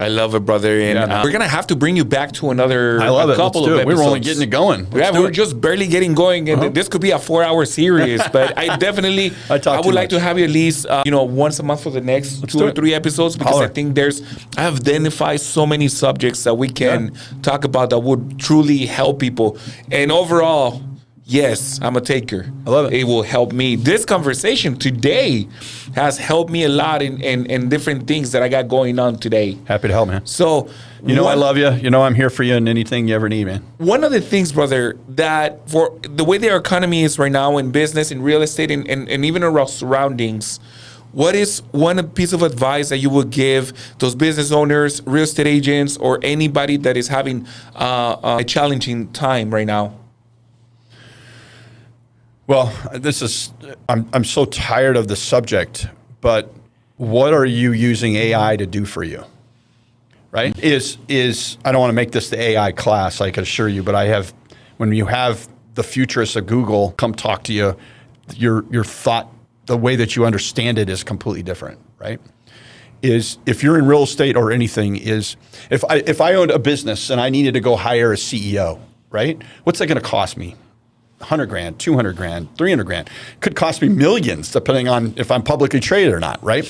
I love it, brother. And we're going to have to bring you back to another couple of episodes. We were only getting it going. We're just barely getting going. And this could be a 4-hour series. But I definitely, I would like to have you at least, once a month for the next 2 or 3 episodes. Because I think I have identified so many subjects that we can talk about that would truly help people. And overall, yes, I'm a taker. I love it. It will help me. This conversation today has helped me a lot in different things that I got going on today. Happy to help, man. So, I love you. I'm here for you in anything you ever need, man. One of the things, brother, that for the way the economy is right now in business, in real estate, and even around surroundings, what is one piece of advice that you would give those business owners, real estate agents, or anybody that is having a challenging time right now? Well, I'm so tired of the subject, but what are you using AI to do for you? Right? I don't want to make this the AI class, I can assure you, but when you have the futurists of Google come talk to you, your thought, the way that you understand it is completely different, right? If you're in real estate or anything, if I owned a business and I needed to go hire a CEO, right? What's that going to cost me? $100,000, $200,000, $300,000. Could cost me millions depending on if I'm publicly traded or not, right?